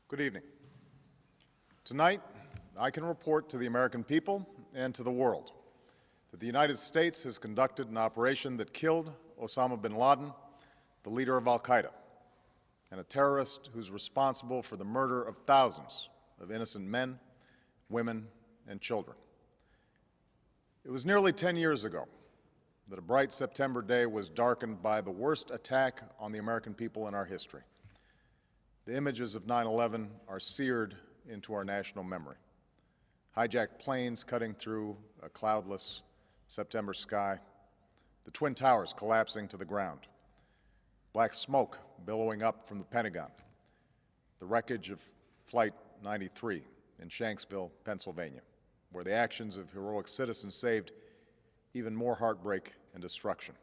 Good evening. Tonight, I can report to the American people and to the world that the United States has conducted an operation that killed Osama bin Laden, the leader of al-Qaeda, and a terrorist who's responsible for the murder of thousands of innocent men, women, and children. It was nearly 10 years ago that a bright September day was darkened by the worst attack on the American people in our history. The images of 9/11 are seared into our national memory. Hijacked planes cutting through a cloudless September sky, the Twin Towers collapsing to the ground, black smoke billowing up from the Pentagon, the wreckage of Flight 93 in Shanksville, Pennsylvania, where the actions of heroic citizens saved even more heartbreak and destruction.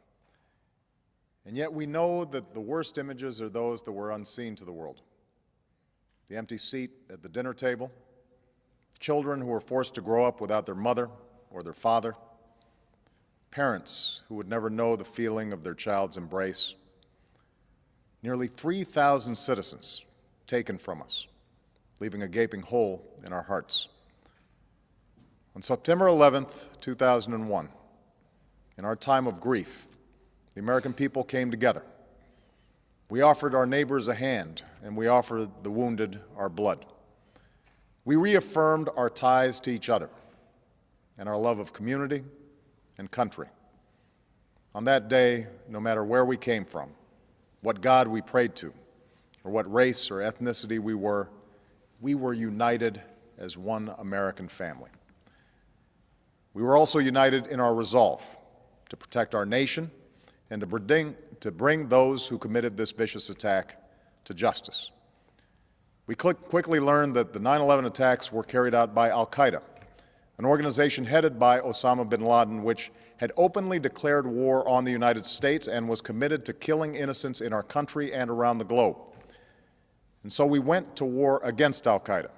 And yet we know that the worst images are those that were unseen to the world. The empty seat at the dinner table, children who were forced to grow up without their mother or their father, parents who would never know the feeling of their child's embrace, nearly 3,000 citizens taken from us, leaving a gaping hole in our hearts. On September 11th, 2001, in our time of grief, the American people came together. We offered our neighbors a hand, and we offered the wounded our blood. We reaffirmed our ties to each other and our love of community and country. On that day, no matter where we came from, what God we prayed to, or what race or ethnicity we were united as one American family. We were also united in our resolve to protect our nation and to bring those who committed this vicious attack to justice. We quickly learned that the 9/11 attacks were carried out by al-Qaeda, an organization headed by Osama bin Laden, which had openly declared war on the United States and was committed to killing innocents in our country and around the globe. And so we went to war against al-Qaeda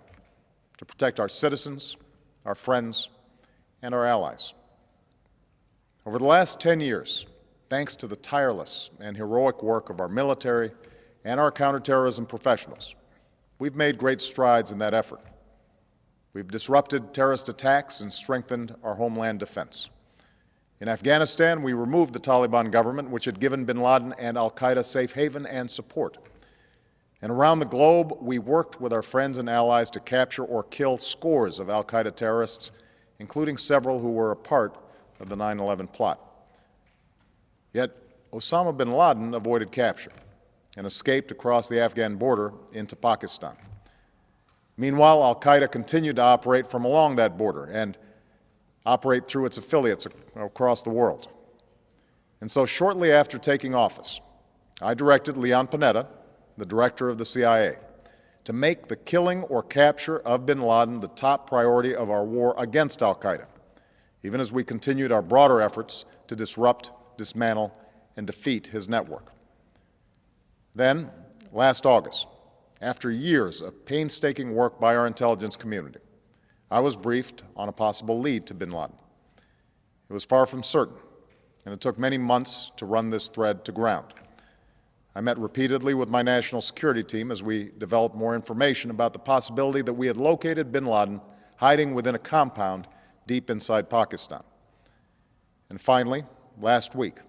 to protect our citizens, our friends, and our allies. Over the last 10 years, thanks to the tireless and heroic work of our military and our counterterrorism professionals, we've made great strides in that effort. We've disrupted terrorist attacks and strengthened our homeland defense. In Afghanistan, we removed the Taliban government, which had given bin Laden and al-Qaeda safe haven and support. And around the globe, we worked with our friends and allies to capture or kill scores of al-Qaeda terrorists, including several who were a part of the 9/11 plot. Yet Osama bin Laden avoided capture and escaped across the Afghan border into Pakistan. Meanwhile, al-Qaeda continued to operate from along that border and operate through its affiliates across the world. And so shortly after taking office, I directed Leon Panetta, the director of the CIA, to make the killing or capture of bin Laden the top priority of our war against al-Qaeda, even as we continued our broader efforts to disrupt, dismantle, and defeat his network. Then, last August, after years of painstaking work by our intelligence community, I was briefed on a possible lead to bin Laden. It was far from certain, and it took many months to run this thread to ground. I met repeatedly with my national security team as we developed more information about the possibility that we had located bin Laden hiding within a compound deep inside Pakistan. And finally, last week,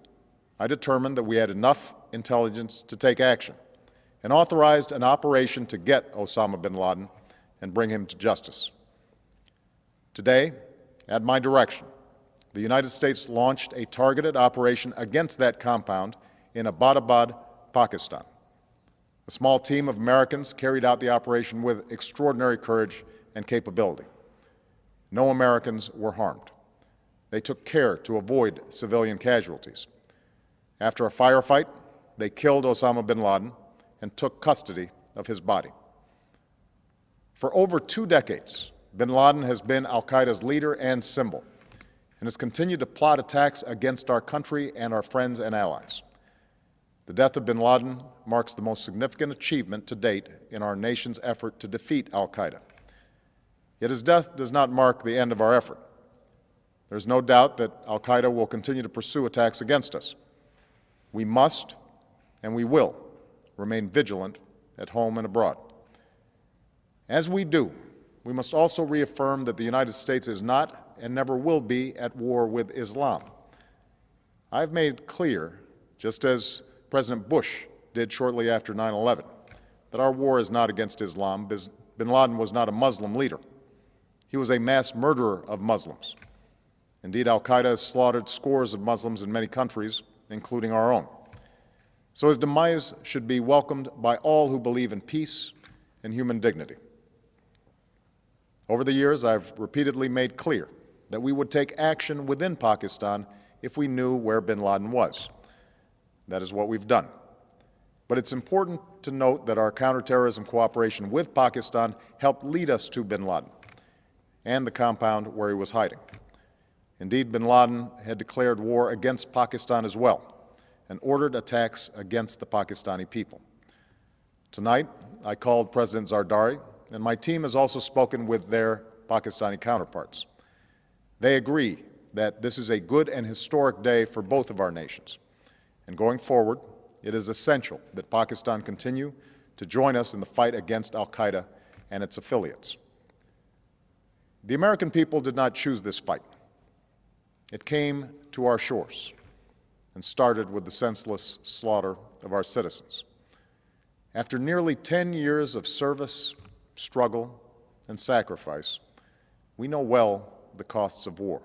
I determined that we had enough intelligence to take action and authorized an operation to get Osama bin Laden and bring him to justice. Today, at my direction, the United States launched a targeted operation against that compound in Abbottabad, Pakistan. A small team of Americans carried out the operation with extraordinary courage and capability. No Americans were harmed. They took care to avoid civilian casualties. After a firefight, they killed Osama bin Laden and took custody of his body. For over 2 decades, bin Laden has been al-Qaeda's leader and symbol, and has continued to plot attacks against our country and our friends and allies. The death of bin Laden marks the most significant achievement to date in our nation's effort to defeat al-Qaeda. Yet his death does not mark the end of our effort. There's no doubt that al-Qaeda will continue to pursue attacks against us. We must, and we will, remain vigilant at home and abroad. As we do, we must also reaffirm that the United States is not and never will be at war with Islam. I've made clear, just as President Bush did shortly after 9/11, that our war is not against Islam. Bin Laden was not a Muslim leader. He was a mass murderer of Muslims. Indeed, al-Qaeda has slaughtered scores of Muslims in many countries, including our own. So his demise should be welcomed by all who believe in peace and human dignity. Over the years, I've repeatedly made clear that we would take action within Pakistan if we knew where bin Laden was. That is what we've done. But it's important to note that our counterterrorism cooperation with Pakistan helped lead us to bin Laden and the compound where he was hiding. Indeed, bin Laden had declared war against Pakistan as well and ordered attacks against the Pakistani people. Tonight, I called President Zardari, and my team has also spoken with their Pakistani counterparts. They agree that this is a good and historic day for both of our nations. And going forward, it is essential that Pakistan continue to join us in the fight against al-Qaeda and its affiliates. The American people did not choose this fight. It came to our shores and started with the senseless slaughter of our citizens. After nearly 10 years of service, struggle, and sacrifice, we know well the costs of war.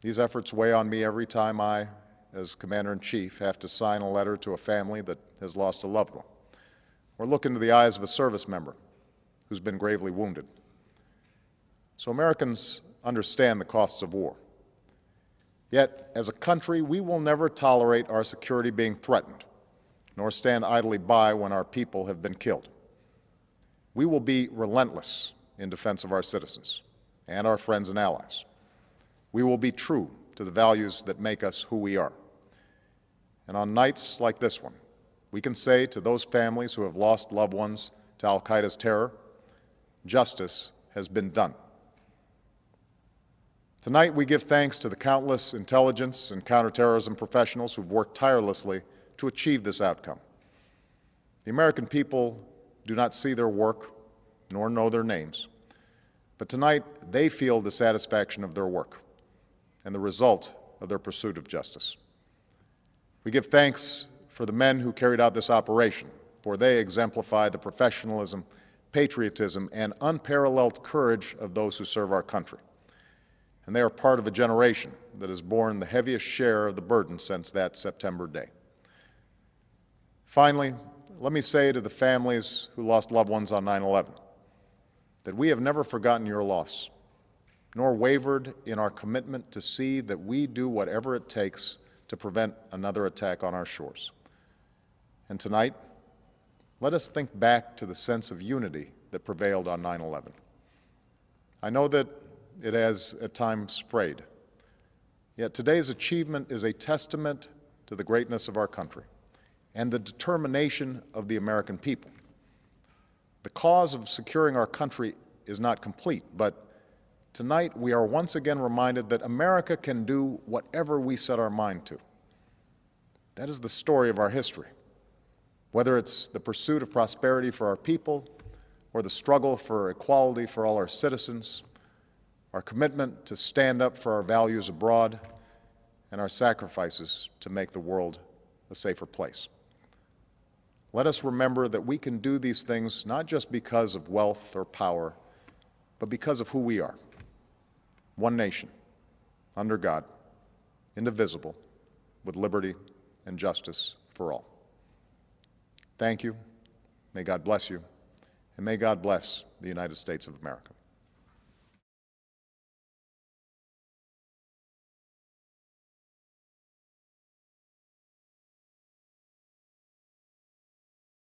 These efforts weigh on me every time I, as Commander-in-Chief, have to sign a letter to a family that has lost a loved one, or look into the eyes of a service member who's been gravely wounded. So Americans understand the costs of war. Yet, as a country, we will never tolerate our security being threatened, nor stand idly by when our people have been killed. We will be relentless in defense of our citizens and our friends and allies. We will be true to the values that make us who we are. And on nights like this one, we can say to those families who have lost loved ones to al-Qaeda's terror, justice has been done. Tonight, we give thanks to the countless intelligence and counterterrorism professionals who've worked tirelessly to achieve this outcome. The American people do not see their work nor know their names, but tonight they feel the satisfaction of their work and the result of their pursuit of justice. We give thanks for the men who carried out this operation, for they exemplify the professionalism, patriotism, and unparalleled courage of those who serve our country. And they are part of a generation that has borne the heaviest share of the burden since that September day. Finally, let me say to the families who lost loved ones on 9/11 that we have never forgotten your loss, nor wavered in our commitment to see that we do whatever it takes to prevent another attack on our shores. And tonight, let us think back to the sense of unity that prevailed on 9/11. I know that it has at times frayed, yet today's achievement is a testament to the greatness of our country and the determination of the American people. The cause of securing our country is not complete, but tonight we are once again reminded that America can do whatever we set our mind to. That is the story of our history. Whether it's the pursuit of prosperity for our people or the struggle for equality for all our citizens, our commitment to stand up for our values abroad, and our sacrifices to make the world a safer place. Let us remember that we can do these things not just because of wealth or power, but because of who we are. One nation, under God, indivisible, with liberty and justice for all. Thank you. May God bless you, and may God bless the United States of America.